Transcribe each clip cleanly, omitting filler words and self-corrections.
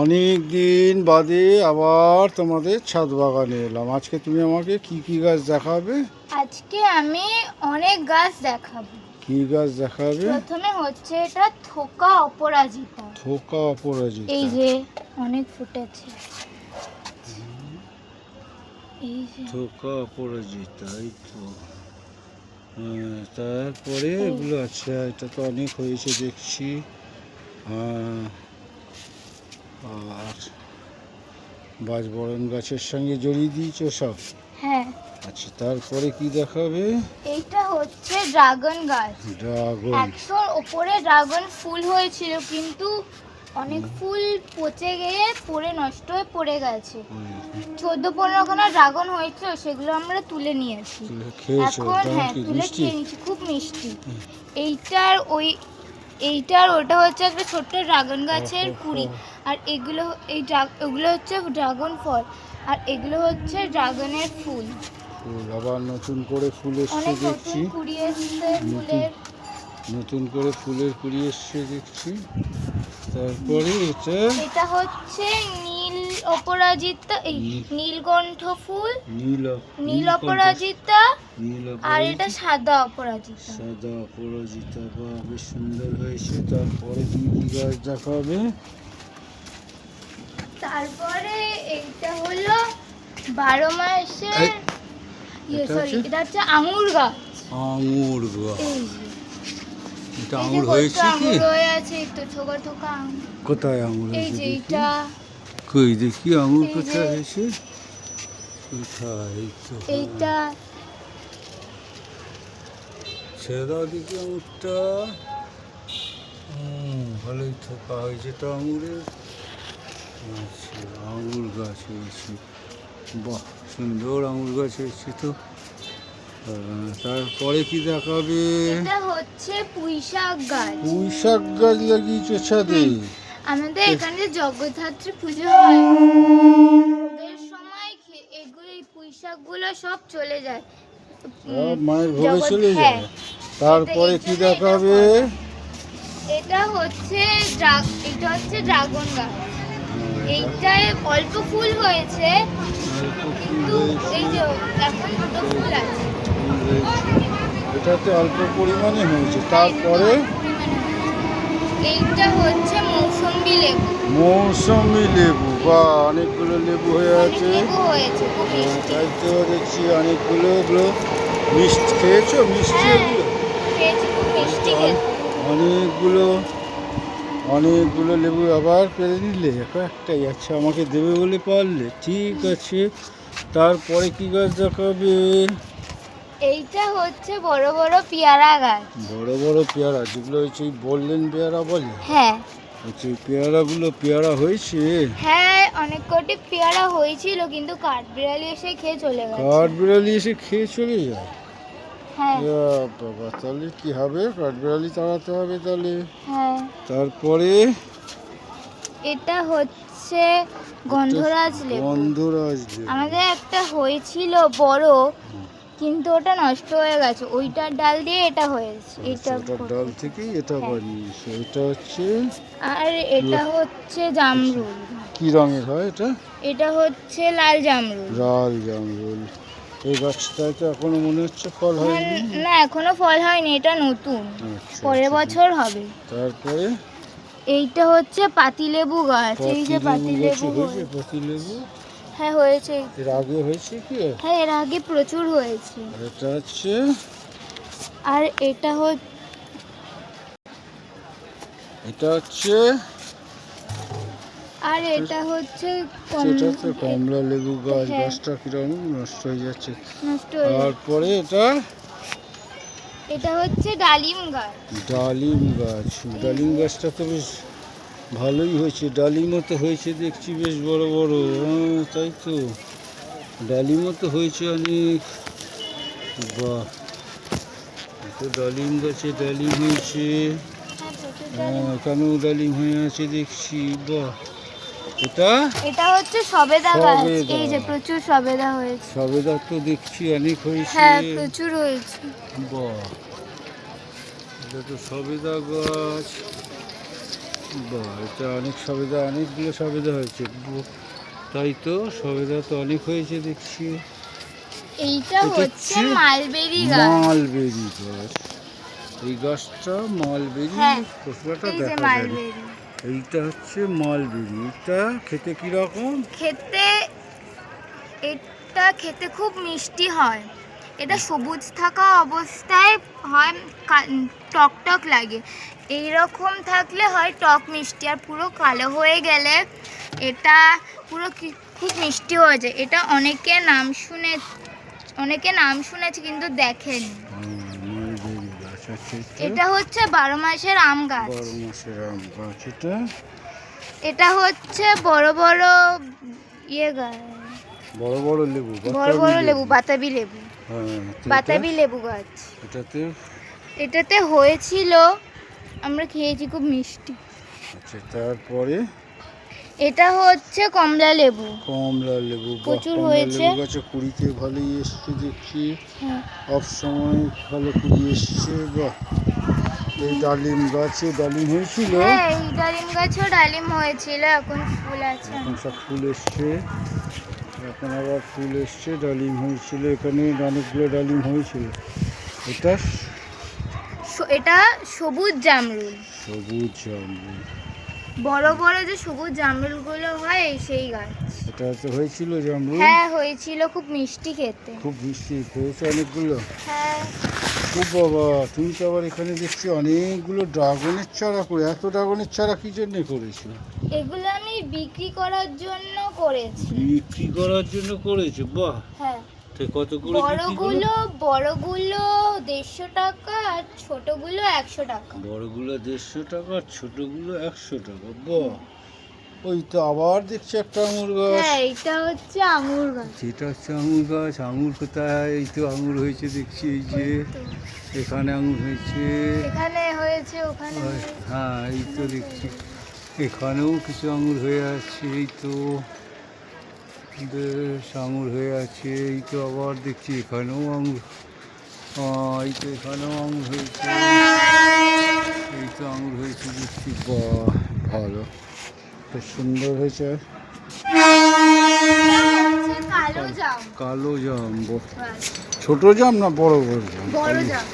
অনেক দিন বাদে আবার তোমাদের ছাদ বাগানে এলাম। আজকে তুমি আমাকে কি কি গাছ দেখাবে? আজকে আমি অনেক গাছ দেখাবো। কি গাছ দেখাবে? প্রথমে হচ্ছে এটা থোকা অপরাজিতা। থোকা অপরাজিতা। এই যে অনেক ফুটেছে। এই যে থোকা অপরাজিতা, এই তো। তারপরে এগুলো আচ্ছা, এটা তো অনেক হয়েছে দেখছি। আর বাঁশবরণ গাছের সঙ্গে জড়িয়ে দিয়েছো সব? হ্যাঁ। আচ্ছা, তারপরে কি দেখাবে? এইটা হচ্ছে ড্রাগন গাছ। ড্রাগন। 100-র উপরে ড্রাগন ফুল হয়েছিল, কিন্তু অনেক ফুল পচে গিয়ে পড়ে নষ্ট হয়ে পড়ে গেছে। 14-15খানা ড্রাগন হয়েছিল, সেগুলো আমরা তুলে নিয়েছি। এখন হ্যাঁ, তুলে খেয়ে নিচ্ছি, খুব মিষ্টি। এইটার ওটা হচ্ছে একটা ছোট্ট ড্রাগন গাছের কুড়ি, আর এগুলো হচ্ছে ড্রাগন ফল, আর এগুলো হচ্ছে ড্রাগনের ফুল। আবার নতুন করে ফুল এসছে দেখছি। কুড়ি এসছে ফুলের। নতুন করে ফুলের কুড়ি এসছে দেখছি। তারপরে এটা হচ্ছে নীল অপরাজিতা, এই নীলকণ্ঠ ফুল, নীল অপরাজিতা। আর এটা সাদা অপরাজিতা। সাদা অপরাজিতা, বাহ, বেশ সুন্দর হয়েছে। তারপরে তুমি কি গাছ দেখাবে? তারপরে এইটা হলো 12 মাসের এটা হচ্ছে আঙুর গাছ। আঙুর গাছ। এটা এই আঙুর যে হয়েছে কি? আঙুর হয়ে আছে, একটু থোকা থোকা আঙুর। কোথায় আঙুর এই হয়েছে? যে এটা কই দেখি আঙুর এই যে কোথায় হয়েছে? কোথায়? এই তো। এইটা ছেড়ে দাও দেখি আঙুরটা। ভালোই থোকা হয়েছে তো আঙুরের। আচ্ছা, আঙুর গাছ হয়েছে, বাহ, সুন্দর আঙুর গাছ হয়েছে তো। তারপরে কি দেখাবে? এটা হচ্ছে পুঁইশাক গাছ। পুঁইশাক গাছ লাগিয়েছো ছাদে? আমাদের এখানে জগদ্ধাত্রী পুজো হয়, ভোগের সময় এই পুঁইশাক গুলো সব চলে যায়, মায়ের ভোগে চলে যায়। তারপরে কি দেখাবে? এটা হচ্ছে ড্রাগন গাছ। এইটায় অল্প ফুল হয়েছে, কিন্তু এই যে এখন দুটো ফুল আছে। এটাতে অল্প পরিমাণে হয়েছে। তারপরে এইটা হচ্ছে মৌসুম্বি লেবু। মৌসুমী লেবু, বা অনেকগুলো লেবু হয়ে আছে। লেবু হয়েছে, খুব মিষ্টি। তাই তো দেখছি অনেকগুলো। এগুলো মিষ্টি খেয়েছো? মিষ্টি এগুলো? খেয়েছি, খুব মিষ্টি খেতে। অনেকগুলো লেবু আবার পেরে নিলে? একটাই? আচ্ছা, আমাকে দেবে বলে পারলে, ঠিক আছে। তারপরে কি গাছ দেখাবে? এইটা হচ্ছে বড় বড় পেয়ারা গাছ। বড় বড় পেয়ারা, যেগুলো হচ্ছে বললেন পেয়ারা বলে? হ্যাঁ। আচ্ছা, এই পেয়ারা হয়েছে? হ্যাঁ, অনেক কটি পেয়ারা হয়েছিল, কিন্তু কাঠবিড়ালি এসে খেয়ে চলে গেছে। কাঠবিড়ালি এসে খেয়ে চলে যায়? হ্যাঁ। বাবা, তাহলে কি হবে? কাঠবিড়ালি তাড়াতে হবে তাহলে। হ্যাঁ। তারপরে এটা হচ্ছে গন্ধরাজ লেবু। গন্ধরাজ লেবু। আমাদের একটা হয়েছিল বড়, কিন্তু ওটা নষ্ট হয়ে গেছে। ওইটার ডাল দিয়ে এটা হয়েছে। ওটার ডাল থেকেই এটা বানিয়েছে। এটা হচ্ছে, আর এটা হচ্ছে জামরুল। কি রঙের হয় এটা? এটা হচ্ছে লাল জামরুল। লাল জামরুল। এই গাছটায় তো এখনো মনে হচ্ছে ফল হয়নি। না, এখনো ফল হয়নি, এটা নতুন, আচ্ছা, পরের বছর হবে। তারপরে এইটা হচ্ছে পাতিলেবু গাছ। এই যে পাতিলেবু হয়েছে। পাতিলেবু, হ্যাঁ হয়েছে। এর আগে হয়েছে কি? হ্যাঁ, এর আগে প্রচুর হয়েছে। এটা হচ্ছে, আর এটা হচ্ছে আর এটা হচ্ছে এটা হচ্ছে কমলা লেবু গাছ। গাছটা কিরকম নষ্ট হয়ে যাচ্ছে। তারপরে এটা হচ্ছে ডালিম গাছ। ডালিম গাছ। ডালিম গাছটা তো বেশ ভালোই হয়েছে। ডালিমও তো হয়েছে দেখছি, বেশ বড় বড়। তাই তো, ডালিমও তো হয়েছে অনেক। বাহ, তো ডালিম গাছে ডালিম হয়েছে। এখানেও ডালিম হয়ে আছে দেখছি। বাহ, এটা হচ্ছে সবেদা গাছ। এই যে প্রচুর সবেদা হয়েছে। সবেদা তো দেখছি অনেক হয়েছে। হ্যাঁ, প্রচুর হয়েছে। বাহ, এটা তো সবেদা গাছ। বাহ, এটা অনেক সবেদা, অনেকগুলো সবেদা হয়েছে। তাই তো, সবেদা তো অনেক হয়েছে দেখছি। এইটা এটা হচ্ছে হচ্ছে মালবেরি গাছ। মালবেরি গাছ। এই গাছটা মালবেরি, হ্যাঁ, খোসলাটা এই যে দেখা যায় না। মালবেরি। এইটা হচ্ছে মালবেরি। এটা খেতে কিরকম? খেতে এটা খেতে খুব মিষ্টি হয়। এটা সবুজ থাকা অবস্থায় হয় টক টক লাগে, এই রকম থাকলে হয় টক মিষ্টি, আর পুরো কালো হয়ে গেলে এটা পুরো খুব মিষ্টি হয়ে যায়। এটা অনেকে নাম শুনেছে কিন্তু দেখেনি। মালবেরি গাছ আছে এটা হচ্ছে 12 মাসের আম গাছ। 12 মাসের আম গাছ। এটা হচ্ছে বড় বড় ইয়ে গাছ, বড় বড় লেবু, বড় বড় লেবু, বাতাবি লেবু, হ্যাঁ। বাতাবি লেবু গাছ। এটাতে হয়েছিল, আমরা খেয়েছি, খুব মিষ্টি। আচ্ছা, তারপরে এটা হচ্ছে কমলা লেবু। কমলা লেবু, প্রচুর কমলা হয়েছে। লেবু গাছে কুড়িতে ভালোই এসছে দেখছি। হ্যাঁ। সব সময় ভালো কুড়ি এসছে। বাহ, এই ডালিম গাছে ডালিম হয়েছিল। হ্যাঁ, এই ডালিম গাছেও ডালিম হয়েছিল, এখন ফুল আছে। এখন সব ফুল এসছে, এখন আবার ফুল এসছে। ডালিম হয়েছিল, এখানে অনেকগুলো ডালিম হয়েছিল। এটা এটা সবুজ জামরুল, সবুজ জামরুল। বড় বড় যে সবুজ জামরুলগুলো হয় সেই গাছ। এটা তো হয়েছিল জামরুল। হ্যাঁ, হয়েছিল, খুব মিষ্টি খেতে। খুব মিষ্টি হয়েছে অনেকগুলো। হ্যাঁ। ও বাবা, তুমি তো আবার এখানে দেখছি অনেকগুলো ড্রাগনের চারা করে। এত ড্রাগনের চারা কি জন্য করেছো? এগুলো আমি বিক্রি করার জন্য করেছি। বিক্রি করার জন্য করেছো? বাহ। হ্যাঁ। তো কত করে বিক্রি করো? বড়গুলো 150 টাকা আর ছোটগুলো 100 টাকা। বড়গুলো 150 টাকা আর ছোটগুলো 100 টাকা। বাহ। ওই তো আবার দেখছি একটা আঙুর গাছ। হ্যাঁ, এটা হচ্ছে আঙুর গাছ। যেটা হচ্ছে আঙুর গাছ। আঙুর কোথায়? এই তো আঙুর হয়েছে দেখছি, এই যে এখানে আঙুর হয়েছে। এখানে হয়েছে, ওখানে হয়েছে। হ্যাঁ, এই তো দেখছি এখানেও কিছু আঙুর হয়ে আছে। এই তো বেশ আঙুর হয়ে আছে। এই তো আবার দেখছি এখানেও আঙুর। এই তো এখানেও আঙুর হয়েছে। এই তো আঙুর হয়েছে দেখছি। বাহ, ভালো, বেশ সুন্দর হয়েছে। হচ্ছে কালো জাম। কালো জাম। গাছ। ছোট জাম না বড় বড় জাম? বড় জাম।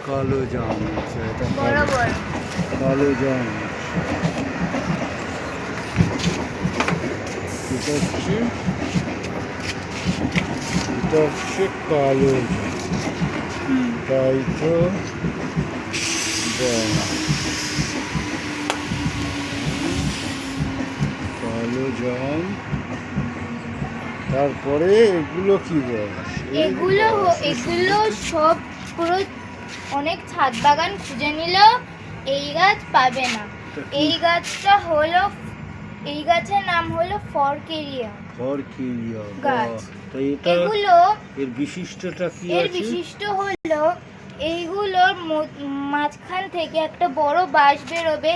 কালো জাম। আচ্ছা, এটা বড় বড়। কালো জাম। এটা হচ্ছে কালো জাম। তাই তো। বাহ, কালো জাম। তারপরে এগুলো কি গাছ? এগুলো সব পুরো অনেক ছাদ বাগান খুঁজে নিলেও এই গাছ পাবে না। এই গাছের নাম হলো ফরকেরিয়া গাছ। তাই এটা এর বিশিষ্টটা কি আছে? এর বিশিষ্ট হলো এইগুলোর মাঝখান থেকে একটা বড় বাঁশ বেরোবে।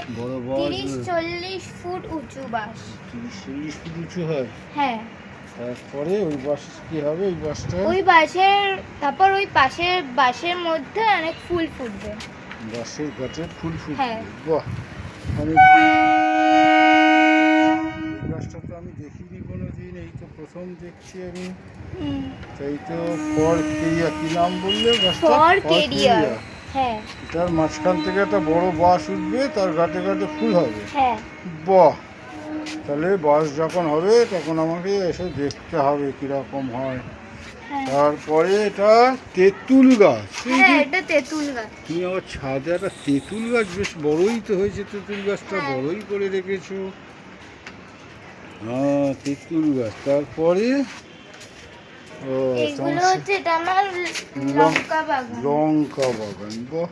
30-40 ফুট উঁচু বাঁশ। 30-40 ফুট উঁচু হয়? হ্যাঁ। তারপরে ওই বাঁশ কি হবে? তারপর ওই পাশের বাঁশের মধ্যে অনেক ফুল ফুটবে। বাঁশের গাছে ফুল ফুটবে? হ্যাঁ। বাহ, অনেক। এই গাছটা তো আমি দেখিনি কোনোদিন, এই তো প্রথম দেখছি আমি। তাই তো। ফরকেরিয়া, কি নাম বললে গাছটা? ফরকেরিয়া। হ্যাঁ। এটার মাঝখান থেকে একটা বড় বাঁশ উঠবে, তার গাঁটে গাঁটে ফুল হবে? হ্যাঁ। বাহ, তাহলে বাঁশ যখন হবে তখন আমাকে এসে দেখতে হবে কিরকম হয়। তারপরে এটা তেঁতুল গাছ। হ্যাঁ, এটা তেঁতুল গাছ। তুমি আমার ছাদে একটা তেঁতুল গাছ, বেশ বড়ই তো হয়েছে তেঁতুল গাছটা, বড়ই করে রেখেছো। হ্যাঁ, তেঁতুল গাছ। তারপরে এগুলো হচ্ছে, এটা আমার লঙ্কা বাগান। লঙ্কা বাগান। বাহ,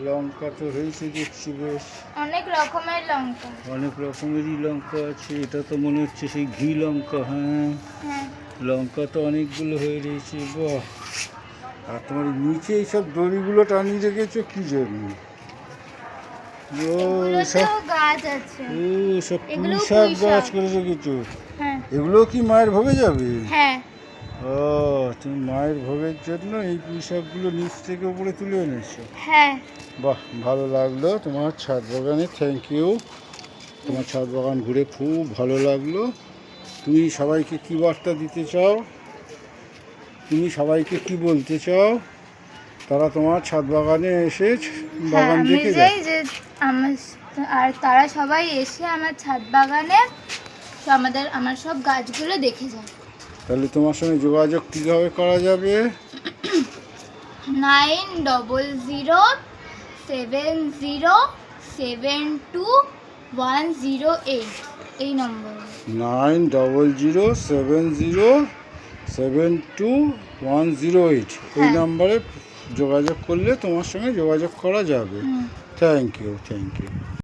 লঙ্কা তো হয়েছে দেখছি বেশ। অনেক রকমের লঙ্কা। অনেক রকমেরই লঙ্কা আছে। এটা তো মনে হচ্ছে সেই ঘি লঙ্কা। হ্যাঁ, লঙ্কা তো অনেকগুলো হয়ে রয়েছে। বাহ, আর তোমার নিচে এইসব দড়িগুলো টানিয়ে রেখেছো কি জন্য? সব পুঁই শাক গাছ করে রেখেছো। এগুলো কি মায়ের ভোগে যাবে? হ্যাঁ। ও তুমি মায়ের ভোগের জন্য এই পুঁই শাকগুলো নিচ থেকে উপরে তুলে এনেছো। হ্যাঁ, বাহ, ভালো লাগলো তোমার ছাদ বাগানে, থ্যাংক ইউ। তোমার ছাদ বাগান ঘুরে খুব ভালো লাগলো। তুমি সবাইকে কি বার্তা দিতে চাও? তুমি সবাইকে কি বলতে চাও তারা তোমার ছাদ বাগানে এসে হ্যাঁ, বাগান আমি দেখে চাই যায়? যে আমার আর তারা সবাই এসে আমার ছাদ বাগানে আমার সব গাছগুলো দেখে যায়। তাহলে তোমার সঙ্গে যোগাযোগ কীভাবে করা যাবে? 9007072108 এই নম্বর। 9007072108 এই হ্যাঁ। নম্বরে যোগাযোগ করলে তোমার সঙ্গে যোগাযোগ করা যাবে। Thank you, thank you.